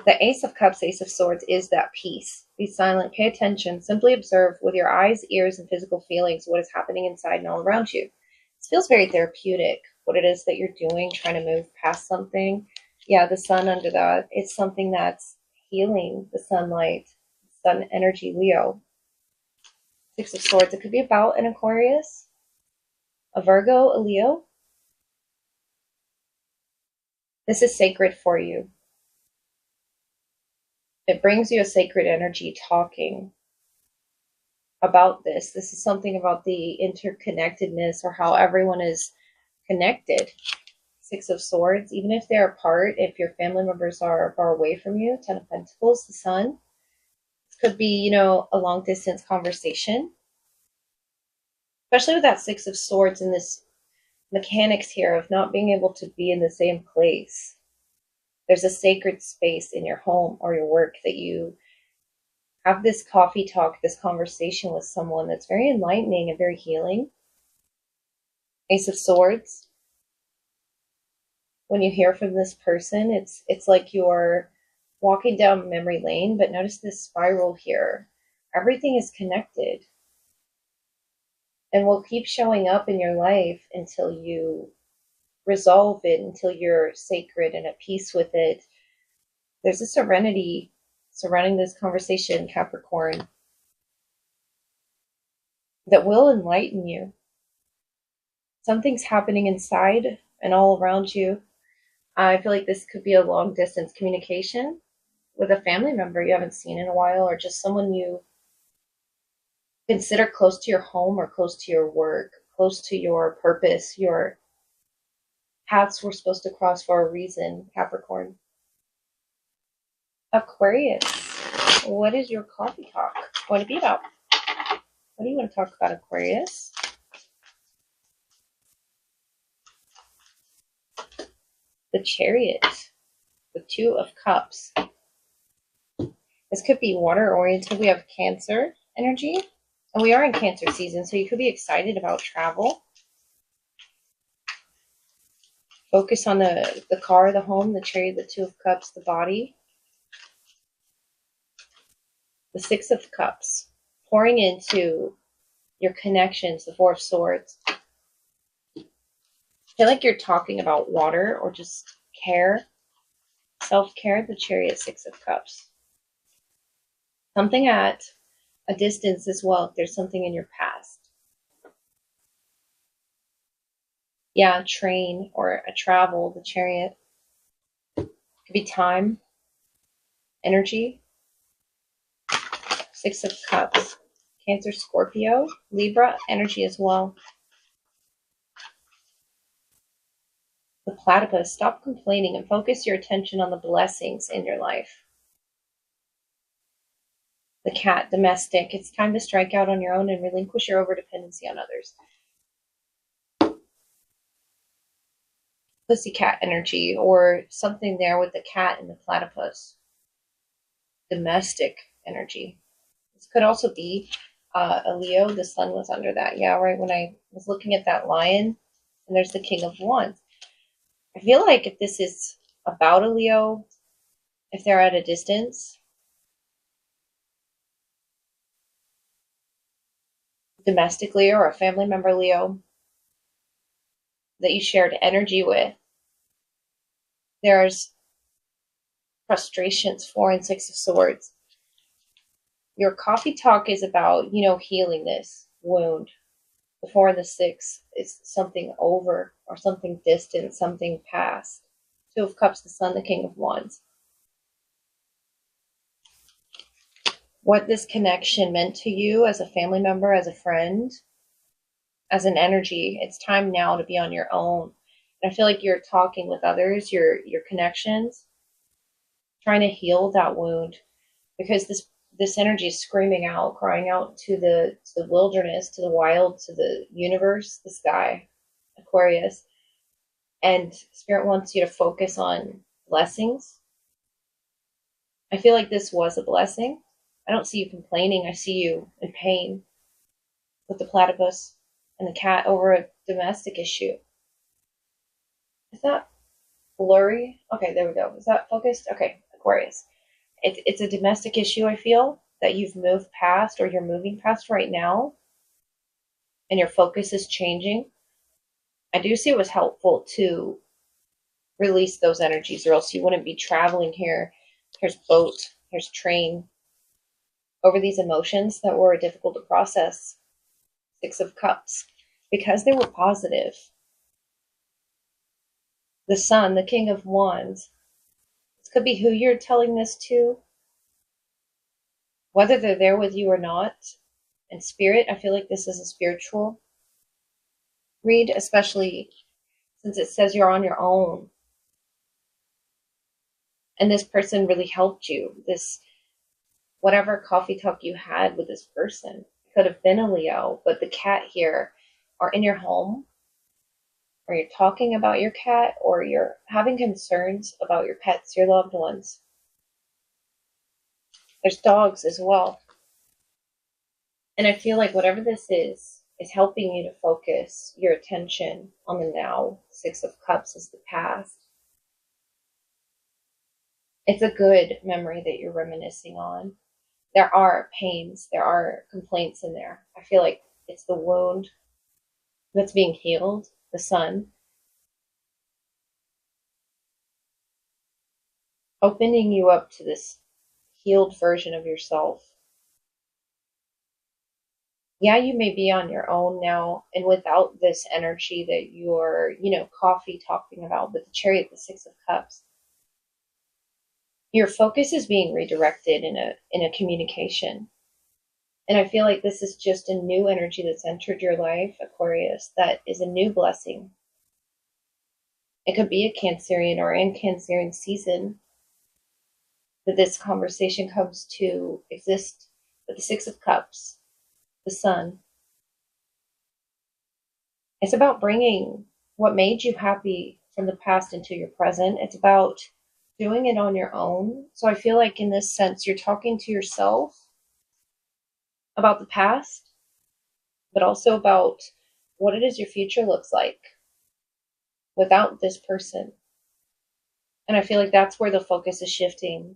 the Ace of Cups, Ace of Swords is that peace. Be silent, pay attention, simply observe with your eyes, ears, and physical feelings what is happening inside and all around you. This feels very therapeutic, what it is that you're doing, trying to move past something. Yeah, the sun under that, it's something that's healing, the sunlight, sun energy, Leo. Six of Swords, it could be about an Aquarius, a Virgo, a Leo. This is sacred for you. It brings you a sacred energy talking about this. This is something about the interconnectedness or how everyone is connected. Six of Swords, even if they're apart, if your family members are far away from you. Ten of Pentacles, the sun. This could be, a long distance conversation. Especially with that Six of Swords and this mechanics here of not being able to be in the same place. There's a sacred space in your home or your work that you have this coffee talk, this conversation with someone that's very enlightening and very healing. Ace of Swords. When you hear from this person, it's like you're walking down memory lane, but notice this spiral here. Everything is connected. And will keep showing up in your life until you resolve it, until you're sacred and at peace with it. There's a serenity surrounding this conversation, Capricorn, that will enlighten you. Something's happening inside and all around you. I feel like this could be a long distance communication with a family member you haven't seen in a while, or just someone you consider close to your home or close to your work, close to your purpose. Your paths were supposed to cross for a reason, Capricorn. Aquarius, what is your coffee talk going to be about? What do you want to talk about, Aquarius? The Chariot, the Two of Cups. This could be water oriented. We have Cancer energy, and we are in Cancer season, so you could be excited about travel. Focus on the car, the home, the Chariot, the Two of Cups, the body. The Six of Cups, pouring into your connections, the Four of Swords. I feel like you're talking about water or just care, self-care, the Chariot, Six of Cups. Something at a distance as well, if there's something in your past. Yeah, a train or a travel, the Chariot. Could be time, energy. Six of Cups, Cancer, Scorpio, Libra energy as well. The Platypus, stop complaining and focus your attention on the blessings in your life. The Cat, domestic, it's time to strike out on your own and relinquish your overdependency on others. Pussycat energy, or something there with the cat and the platypus. Domestic energy. This could also be a Leo. The sun was under that. Yeah, right when I was looking at that lion, and there's the King of Wands. I feel like if this is about a Leo, if they're at a distance, domestic Leo or a family member Leo that you shared energy with, there's frustrations, 4 and 6 of Swords. Your coffee talk is about, healing this wound. The 4 and the 6 is something over or something distant, something past. 2 of Cups, the Sun, the King of Wands. What this connection meant to you as a family member, as a friend, as an energy, it's time now to be on your own. And I feel like you're talking with others, your connections, trying to heal that wound, because this energy is screaming out, crying out to the wilderness, to the wild, to the universe, the sky, Aquarius. And Spirit wants you to focus on blessings. I feel like this was a blessing. I don't see you complaining. I see you in pain with the platypus and the cat over a domestic issue. Is that blurry? Okay, there we go. Is that focused? Okay, Aquarius. It's a domestic issue, I feel, that you've moved past or you're moving past right now, and your focus is changing. I do see it was helpful to release those energies, or else you wouldn't be traveling here. Here's boat, here's train, over these emotions that were difficult to process. 6 of Cups, because they were positive. The Sun, the King of Wands. This could be who you're telling this to, whether they're there with you or not. In spirit, I feel like this is a spiritual read, especially since it says you're on your own. And this person really helped you. This, whatever coffee talk you had with this person, could have been a Leo, but the cat here, are in your home, or you're talking about your cat, or you're having concerns about your pets, your loved ones. There's dogs as well. And I feel like whatever this is helping you to focus your attention on the now. 6 of Cups is the past. It's a good memory that you're reminiscing on. There are pains, there are complaints in there. I feel like it's the wound that's being healed, the Sun. Opening you up to this healed version of yourself. Yeah, you may be on your own now and without this energy that you're, coffee talking about, but the Chariot, the Six of Cups, your focus is being redirected in a communication. And I feel like this is just a new energy that's entered your life, Aquarius, that is a new blessing. It could be a Cancerian or in Cancerian season that this conversation comes to exist. With the Six of Cups, the Sun, it's about bringing what made you happy from the past into your present. It's about doing it on your own. So I feel like in this sense, you're talking to yourself about the past, but also about what it is your future looks like without this person. And I feel like that's where the focus is shifting.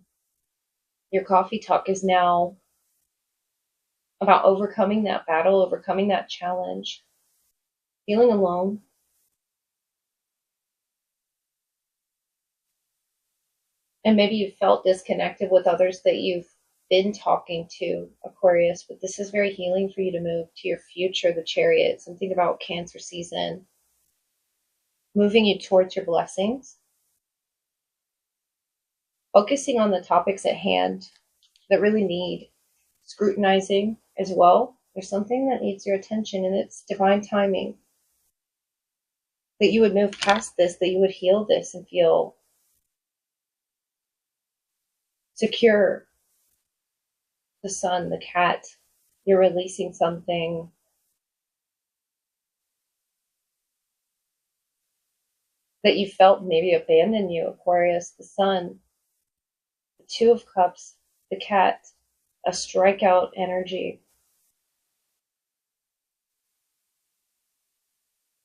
Your coffee talk is now about overcoming that battle, overcoming that challenge, feeling alone. And maybe you felt disconnected with others that you've been talking to, Aquarius, but this is very healing for you to move to your future, the Chariot, something about Cancer season, moving you towards your blessings, focusing on the topics at hand that really need scrutinizing as well. There's something that needs your attention, and it's divine timing. That you would move past this, that you would heal this and feel secure. The Sun, the cat, you're releasing something. That you felt maybe abandon you, Aquarius, the Sun, the Two of Cups, the cat, a strikeout energy.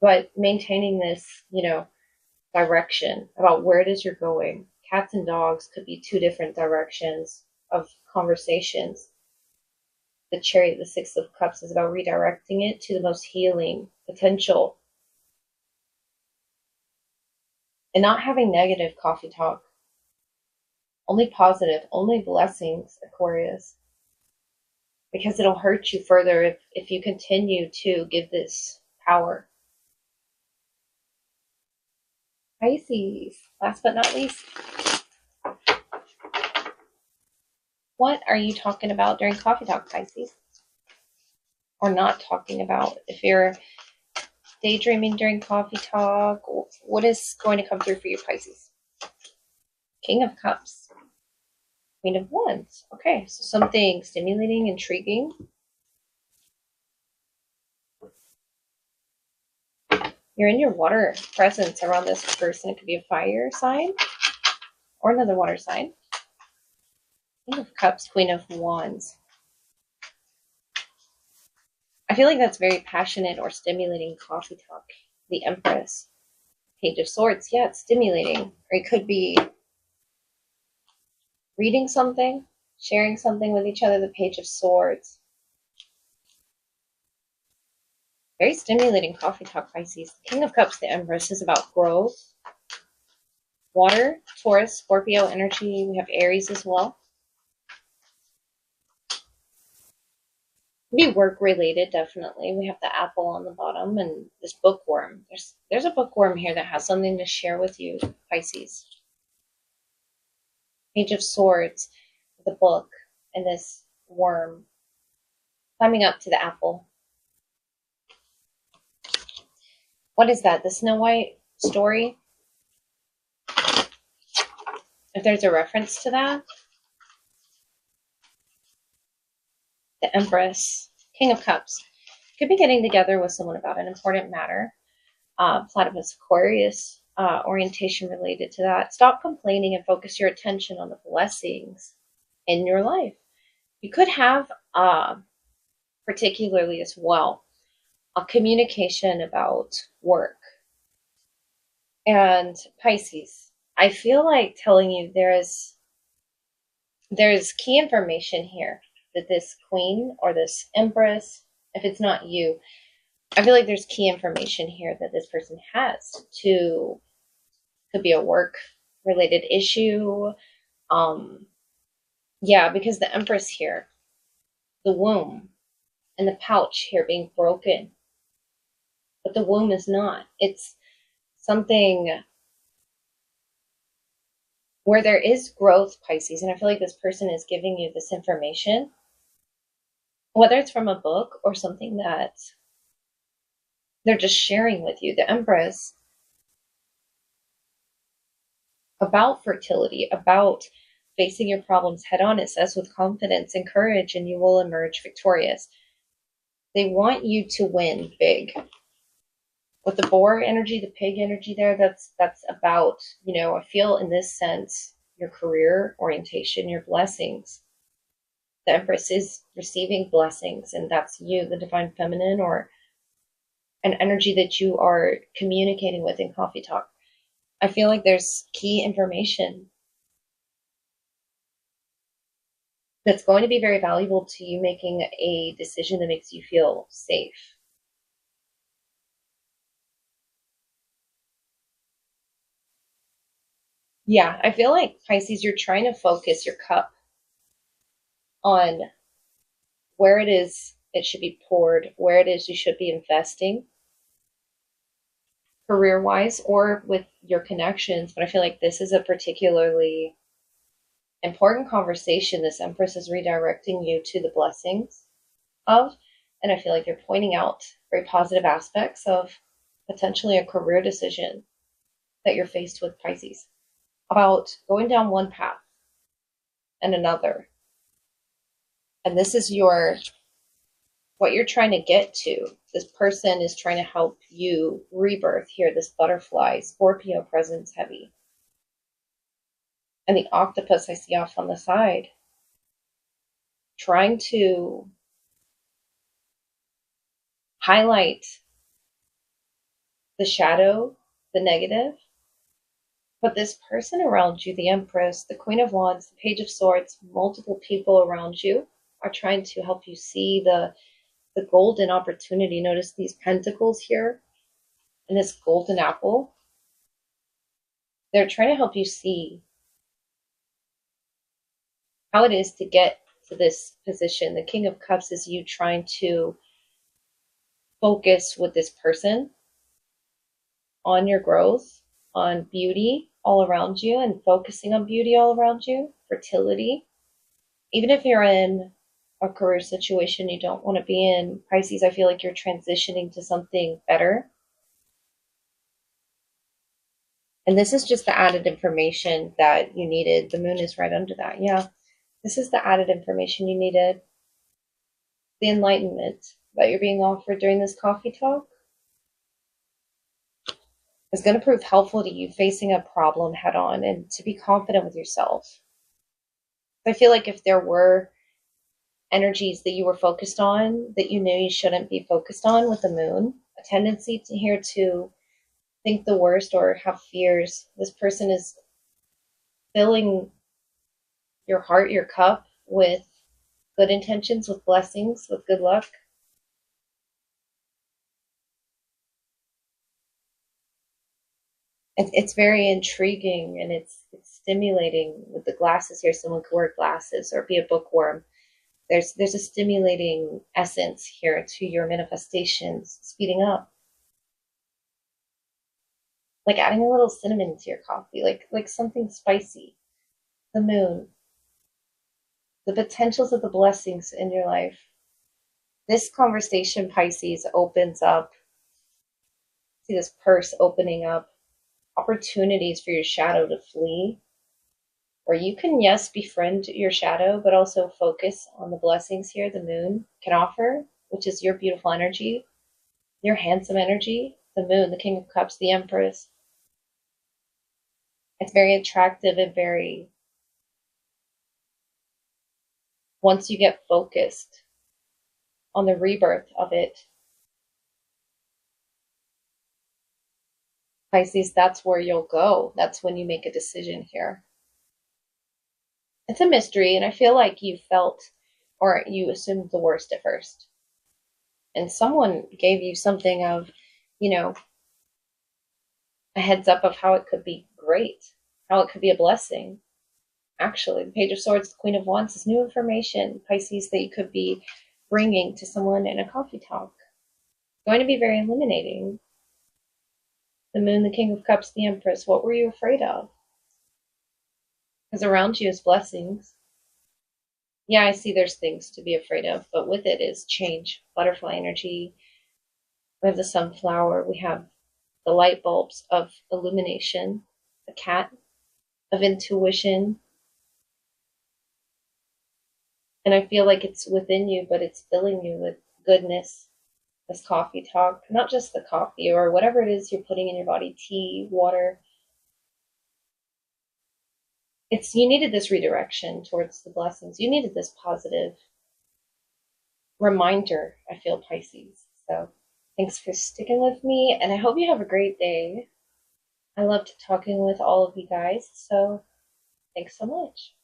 But maintaining this, direction about where it is you're going. Cats and dogs could be two different directions of conversations. The Chariot, the Six of Cups, is about redirecting it to the most healing potential. And not having negative coffee talk. Only positive, only blessings, Aquarius. Because it'll hurt you further if you continue to give this power. Pisces, last but not least. What are you talking about during coffee talk, Pisces? Or not talking about? If you're daydreaming during coffee talk, what is going to come through for you, Pisces? King of Cups. Queen of Wands. Okay, so something stimulating, intriguing. You're in your water presence around this person. It could be a fire sign or another water sign. King of Cups, Queen of Wands. I feel like that's very passionate or stimulating coffee talk. The Empress. Page of Swords. Yeah, it's stimulating. Or it could be reading something, sharing something with each other. The Page of Swords. Very stimulating coffee talk, Pisces. The King of Cups, the Empress, is about growth. Water, Taurus, Scorpio energy. We have Aries as well. Be work related, definitely. We have the apple on the bottom and this bookworm. There's a bookworm here that has something to share with you, Pisces. Page of Swords, the book, and this worm climbing up to the apple. What is that? The Snow White story? If there's a reference to that. The Empress, King of Cups. Could be getting together with someone about an important matter. Platypus Aquarius, orientation related to that. Stop complaining and focus your attention on the blessings in your life. You could have, particularly as well, a communication about work. And Pisces, I feel like telling you there's key information here that this queen or this empress, if it's not you, I feel like there's key information here that this person has to, could be a work related issue, Yeah, because the Empress here, the womb and the pouch here being broken, but the womb is not. It's something where there is growth, Pisces, and I feel like this person is giving you this information, whether it's from a book or something that they're just sharing with you. The Empress, about fertility, about facing your problems head on, it says with confidence and courage, and you will emerge victorious. They want you to win big. With the boar energy, the pig energy there, that's about, I feel in this sense, your career orientation, your blessings. The Empress is receiving blessings, and that's you, the divine feminine, or an energy that you are communicating with in coffee talk. I feel like there's key information that's going to be very valuable to you making a decision that makes you feel safe. Yeah, I feel like Pisces, you're trying to focus your cup on where it is it should be poured, where it is you should be investing career wise or with your connections. But I feel like this is a particularly important conversation. This Empress is redirecting you to the blessings of, and I feel like you're pointing out very positive aspects of potentially a career decision that you're faced with, Pisces, about going down one path and another. And this is what you're trying to get to. This person is trying to help you rebirth here, this butterfly, Scorpio presence heavy. And the octopus I see off on the side, trying to highlight the shadow, the negative. But this person around you, the Empress, the Queen of Wands, the Page of Swords, multiple people around you are trying to help you see the golden opportunity. Notice these pentacles here and this golden apple. They're trying to help you see how it is to get to this position. The King of Cups is you trying to focus with this person on your growth, on beauty all around you, and focusing on beauty all around you, fertility. Even if you're in a career situation you don't want to be in, Pisces, I feel like you're transitioning to something better. And this is just the added information that you needed. The moon is right under that. Yeah, this is the added information you needed. The enlightenment that you're being offered during this coffee talk is going to prove helpful to you facing a problem head on and to be confident with yourself. I feel like if there were energies that you were focused on that you knew you shouldn't be focused on with the moon, a tendency to here to think the worst or have fears. This person is filling your heart, your cup with good intentions, with blessings, with good luck. It's very intriguing and it's stimulating with the glasses here. Someone could wear glasses or be a bookworm. There's a stimulating essence here to your manifestations, speeding up. Like adding a little cinnamon to your coffee, like something spicy. The moon, the potentials of the blessings in your life. This conversation, Pisces, opens up. See this purse opening up opportunities for your shadow to flee, where you can, yes, befriend your shadow, but also focus on the blessings here the moon can offer, which is your beautiful energy, your handsome energy. The moon, the King of Cups, the Empress. It's very attractive and very, once you get focused on the rebirth of it, Pisces, that's where you'll go. That's when you make a decision here. It's a mystery, and I feel like you felt or you assumed the worst at first. And someone gave you something of, a heads up of how it could be great, how it could be a blessing. Actually, the Page of Swords, the Queen of Wands is new information, Pisces, that you could be bringing to someone in a coffee talk. It's going to be very illuminating. The Moon, the King of Cups, the Empress. What were you afraid of? Because around you is blessings. Yeah, I see there's things to be afraid of, but with it is change, butterfly energy. We have the sunflower. We have the light bulbs of illumination, the cat of intuition. And I feel like it's within you, but it's filling you with goodness. This coffee talk, not just the coffee or whatever it is you're putting in your body, tea, water. You needed this redirection towards the blessings. You needed this positive reminder, I feel, Pisces. So thanks for sticking with me, and I hope you have a great day. I loved talking with all of you guys, so thanks so much.